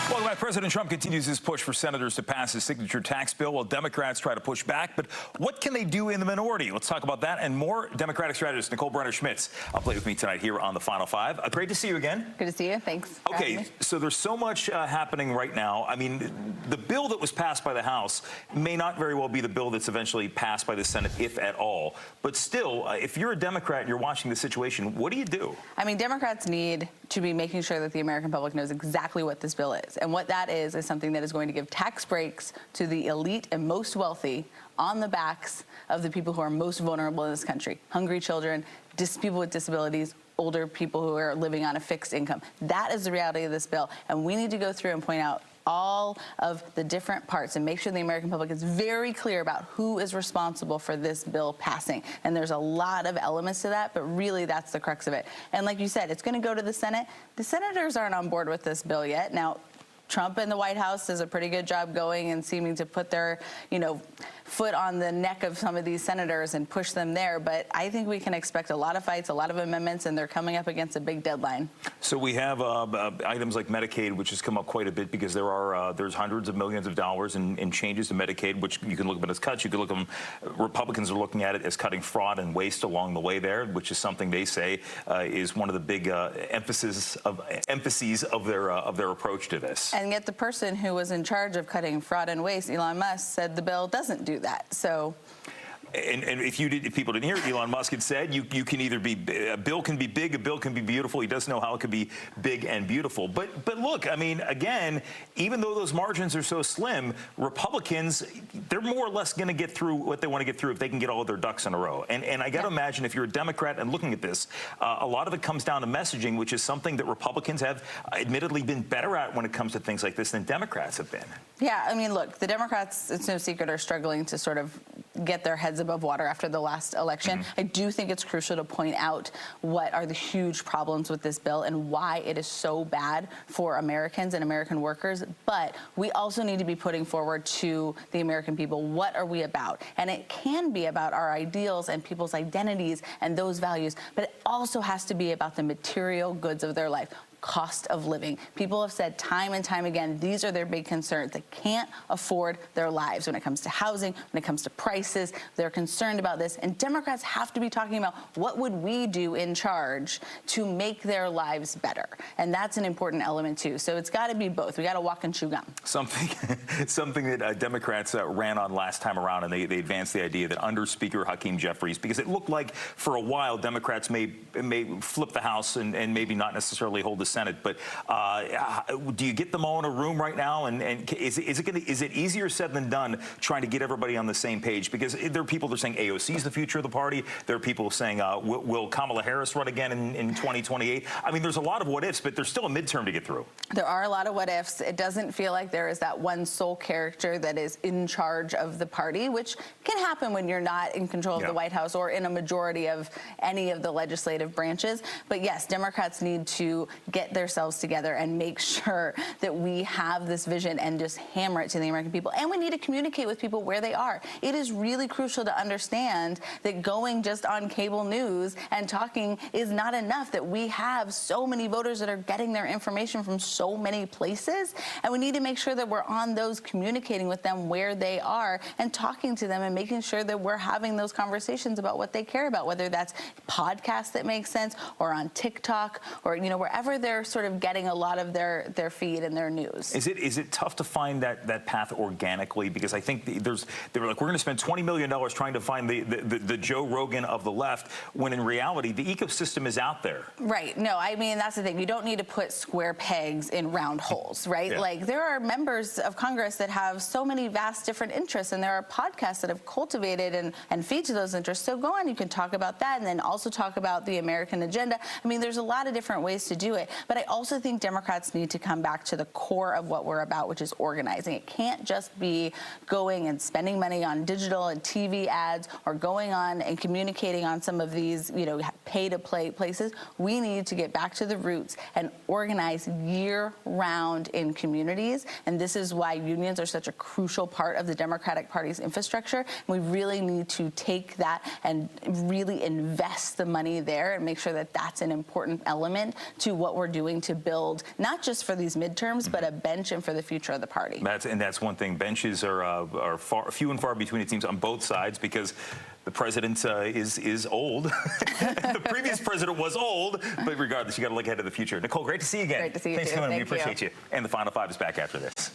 Welcome back. President Trump continues his push for senators to pass his signature tax bill while Democrats try to push back. But what can they do in the minority? Let's talk about that and more. Democratic strategist Nicole Brener-Schmitz play with me tonight here on the Final Five. Great to see you again. Good to see you. Thanks. Okay, so there's so much happening right now. I mean, the bill that was passed by the House may not very well be the bill that's eventually passed by the Senate, if at all. But still, if you're a Democrat and you're watching the situation, what do you do? I mean, Democrats need to be making sure that the American public knows exactly what this bill is. And what that is something that is going to give tax breaks to the elite and most wealthy on the backs of the people who are most vulnerable in this country. Hungry children, people with disabilities, older people who are living on a fixed income. That is the reality of this bill. And we need to go through and point out all of the different parts and make sure the American public is very clear about who is responsible for this bill passing. And there's a lot of elements to that, but really that's the crux of it. And like you said, it's going to go to the Senate. The senators aren't on board with this bill yet. Now, Trump and the White House does a pretty good job going and seeming to put their, foot on the neck of some of these senators and push them there. But I think we can expect a lot of fights, a lot of amendments, and they're coming up against a big deadline. So we have items like Medicaid, which has come up quite a bit because there's hundreds of millions of dollars in changes to Medicaid, which you can look at them as cuts. You can look at them. Republicans are looking at it as cutting fraud and waste along the way there, which is something they say is one of the big emphases of their approach to this. And yet the person who was in charge of cutting fraud and waste, Elon Musk, said the bill doesn't do that. So. And if people didn't hear it, Elon Musk had said you can either be a bill can be big, a bill can be beautiful. He doesn't know how it could be big and beautiful. But look, I mean, again, even though those margins are so slim, Republicans, they're more or less going to get through what they want to get through if they can get all of their ducks in a row. And I got to imagine if you're a Democrat and looking at this, a lot of it comes down to messaging, which is something that Republicans have admittedly been better at when it comes to things like this than Democrats have been. Yeah, I mean, look, the Democrats, it's no secret, are struggling to sort of get their heads above water after the last election. I do think it's crucial to point out what are the huge problems with this bill and why it is so bad for Americans and American workers. But we also need to be putting forward to the American people, what are we about? And it can be about our ideals and people's identities and those values, but it also has to be about the material goods of their life. Cost of living. People have said time and time again, these are their big concerns. They can't afford their lives when it comes to housing, when it comes to prices. They're concerned about this. And Democrats have to be talking about what would we do in charge to make their lives better. And that's an important element, too. So it's got to be both. We got to walk and chew gum. Something that Democrats ran on last time around, and they advanced the idea that under Speaker Hakeem Jeffries, because it looked like for a while Democrats may flip the House and maybe not necessarily hold the Senate, but do you get them all in a room right now? And is it easier said than done trying to get everybody on the same page? Because there are people that are saying AOC is the future of the party. There are people saying, will Kamala Harris run again in 2028? I mean, there's a lot of what ifs, but there's still a midterm to get through. There are a lot of what ifs. It doesn't feel like there is that one sole character that is in charge of the party, which can happen when you're not in control of the White House or in a majority of any of the legislative branches. But yes, Democrats need to get themselves together and make sure that we have this vision and just hammer it to the American people. And we need to communicate with people where they are. It is really crucial to understand that going just on cable news and talking is not enough, that we have so many voters that are getting their information from so many places. And we need to make sure that we're on those, communicating with them where they are and talking to them and making sure that we're having those conversations about what they care about, whether that's podcasts that make sense or on TikTok or, wherever they're sort of getting a lot of their feed and their news. Is it tough to find that path organically? Because I think they were like, we're going to spend $20 million trying to find the Joe Rogan of the left, when in reality the ecosystem is out there. Right. No, I mean, that's the thing. You don't need to put square pegs in round holes, right? Yeah. Like, there are members of Congress that have so many vast different interests, and there are podcasts that have cultivated and feed to those interests. So go on, you can talk about that, and then also talk about the American agenda. I mean, there's a lot of different ways to do it. But I also think Democrats need to come back to the core of what we're about, which is organizing. It can't just be going and spending money on digital and TV ads or going on and communicating on some of these, pay-to-play places. We need to get back to the roots and organize year-round in communities. And this is why unions are such a crucial part of the Democratic Party's infrastructure. We really need to take that and really invest the money there and make sure that that's an important element to what we're doing to build, not just for these midterms, but a bench and for the future of the party. That's one thing. Benches are few and far between, it seems, on both sides, because the president is old. The previous president was old, but regardless, you got to look ahead to the future. Nicole, great to see you again. Great to see you Thanks too. for coming. Thank We appreciate you. And the Final Five is back after this.